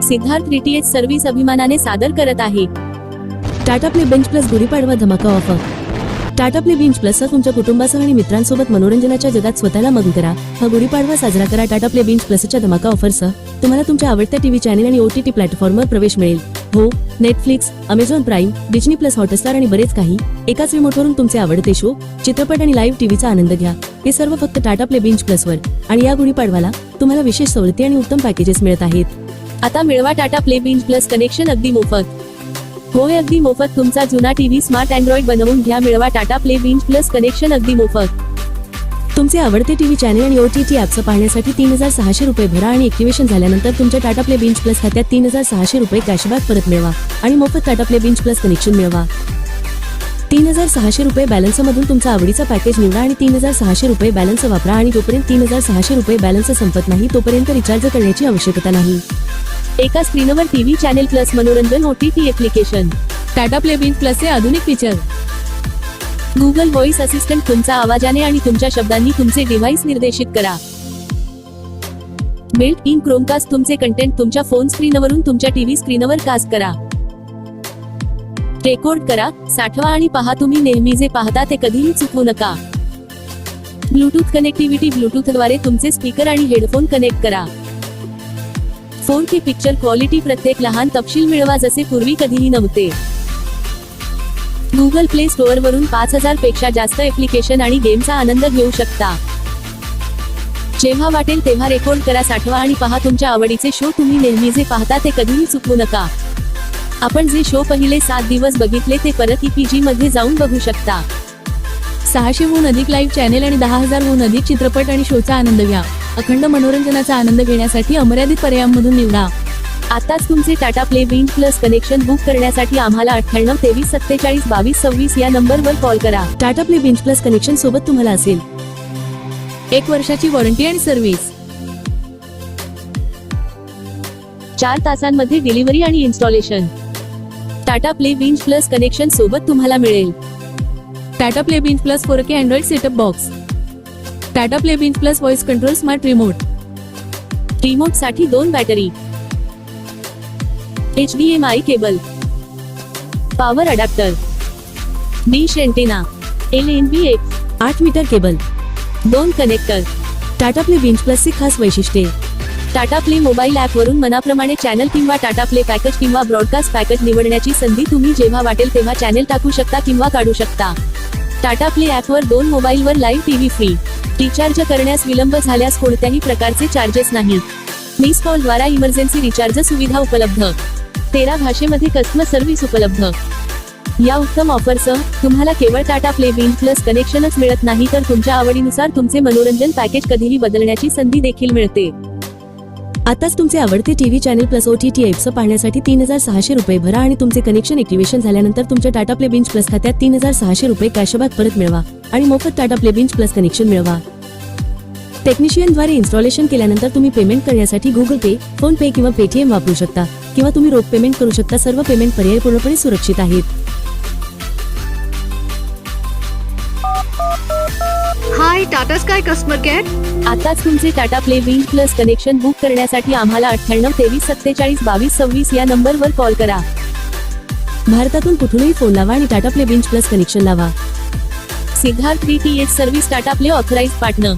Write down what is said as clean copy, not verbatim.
Siddharth DTH service अभिमानाने सादर करत आहे Tata Play Binge plus Gudi Padwa धमाका offer. Tata Play Binge plus तुमच्या कुटुंबासह आणि मित्रांसोबत मनोरंजनाच्या जगात स्वतःला मग्न करा। हा गुढीपाडवा साजरा करा टाटा प्ले बेंच प्लसच्या धमाका ऑफरसह। तुम्हाला तुमच्या आवडत्या टीव्ही चॅनल आणि OTT प्लॅटफॉर्मवर प्रवेश मिळेल। हो, Netflix, Amazon prime, Disney plus, Hotstar आणि बरेच काही एकाच रिमोटवरून तुमचे आवडते शो, चित्रपट आणि लाईव्ह टीव्हीचा आनंद घ्या। हे सर्व फक्त टाटा प्ले बेंच प्लसवर। आणि या गुढीपाडवाला तुम्हाला विशेष सवलती आणि उत्तम पॅकेजेस मिळत आहेत। आता मिळवा Tata Play Binge plus connection अगदी मोफत। होय, अगदी मोफत। तुमचा जुना टीव्ही स्मार्ट अँड्रॉइड बनवून घ्या। मिळवा Tata Play Binge plus connection अगदी मोफत। तुमचे आवडते टीव्ही चॅनल आणि OTT ॲप्स पाहण्यासाठी 3600 रुपये भरा आणि ऍक्टिव्हेशन झाल्यानंतर तुमच्या टाटा प्ले बेंच प्लस खात्यात 3600 रुपये कॅशबॅक परत मिळवा आणि मोफत Tata Play Binge plus connection मिळवा। 3600 रुपये बॅलन्समधून तुमचा आवडीचा पॅकेज निवडा आणि 3600 रुपये बॅलन्स वापरा आणि जोपर्यंत 3600 रुपये बॅलन्स संपत नाही तोपर्यंत रिचार्ज करण्याची आवश्यकता नाही। एका स्क्रीनवर टीव्ही चॅनेल प्लस मनोरंजन OTT application. Tata Play Binge प्लसचे आधुनिक फीचर। गुगल व्हॉइस असिस्टंट तुमचा आवाजाने आणि तुमच्या शब्दांनी तुमचे डिव्हाइस निर्देशित करा। बिल्ट इन क्रोमकास्ट तुमचे कंटेंट तुमच्या फोन स्क्रीनवरून तुमच्या टीव्ही स्क्रीनवर कास्ट करा। रेकॉर्ड करा, साठवा आणि पहा। तुम्ही नेहमी जे पाहता ते कधीही चुकवू नका। ब्लूटूथ कनेक्टिव्हिटी ब्लूटूथद्वारे तुमचे स्पीकर आणि हेडफोन कनेक्ट करा। 4K पिक्चर क्वालिटी प्रत्येक लहान तपशील मिळवा जसे पूर्वी कधीही नव्हते। गुगल प्ले स्टोअर वरून 5000 पेक्षा जास्त ऍप्लिकेशन आणि गेमचा आनंद घेऊ शकता। जेव्हा वाटेल तेव्हा रेकॉर्ड करा, साठवा आणि पहा तुमच्या आवडीचे शो। तुम्ही नेहमी जे पाहता ते कधीही चुकवू नका। आपण जे शो पहिले 7 दिवस बघितले ते परत EPG मध्ये जाऊन बघू शकता। 600हून अधिक लाईव्ह चॅनेल आणि 10,000हून अधिक चित्रपट आणि शोचा आनंद घ्या। अखंड मनोरंजनाचा आनंद घेण्यासाठी अमर्यादित पर्यायांमधून निवडा। आताच तुमचे Tata Play Binge plus connection book करण्यासाठी आम्हाला 98 23 47 22 26 या नंबरवर कॉल करा। Tata Play Binge plus connection सोबत तुम्हाला असेल 1 वर्षाची वॉरंटी आणि सर्व्हिस, 4 तासांमध्ये डिलिव्हरी आणि installation. Tata Play Binge plus connection सोबत तुम्हाला मिळेल Tata Play Binge plus 4K Android setup box, Tata Play Binge plus voice control smart remote साठी 2 battery, HDMI cable, power adapter, dish antenna, LNB 8 metre cable, 2 connector. Tata Play Binge प्लसची खास वैशिष्ट्ये। Tata play mobile app वरून मनाप्रमाणे channel किंवा Tata play package किंवा broadcast package निवडण्याची संधी। तुम्ही जेव्हा वाटेल तेव्हा चॅनल टाकू शकता किंवा काढू शकता। टाटा प्ले ऍपवर 2 मोबाईलवर लाईव्ह टीव्ही फ्री। रिचार्ज करण्यास विलंब झाल्यास कोणत्याही प्रकारचे चार्जेस नाही। मिस कॉल द्वारा इमर्जन्सी रिचार्ज सुविधा उपलब्ध। 13 भाषेमध्ये कस्टमर सर्व्हिस उपलब्ध। या उत्तम ऑफरसह तुम्हाला केवळ टाटा प्ले बेंच प्लस कनेक्शनच मिळत नाही तर तुमच्या आवडीनुसार तुमचे मनोरंजन पॅकेज कधीही बदलण्याची संधी देखील मिळते। आताच तुमचे आवडते TV channel plus OTT apps पाहण्यासाठी 3600 रुपये भरा आणि तुमचे कनेक्शन ऍक्टिव्हेशन झाल्यानंतर तुमच्या टाटा प्ले बेंच प्लस खात्यात 3600 रुपये कॅशबॅक परत मिळवा आणि मोफत Tata Play Binge plus connection मिळवा। टेक्निशियनद्वारे इन्स्टॉलेशन केल्यानंतर तुम्ही पेमेंट करण्यासाठी गुगल पे, फोन पे किंवा पेटीएम वापरू शकता किंवा तुम्ही रोख पेमेंट करू शकता। सर्व पेमेंट पर्याय पूर्णपणे सुरक्षित आहेत। हाय टाटा स्काय कस्टमर केअर। आताच तुमचे Tata Play Binge plus connection book करण्यासाठी आम्हाला 98 23 47 22 26 या नंबरवर कॉल करा। भारतातून कुठूनही फोन लावा आणि Tata Play Binge plus connection लावा। Siddharth DTH service Tata Play authorised partner.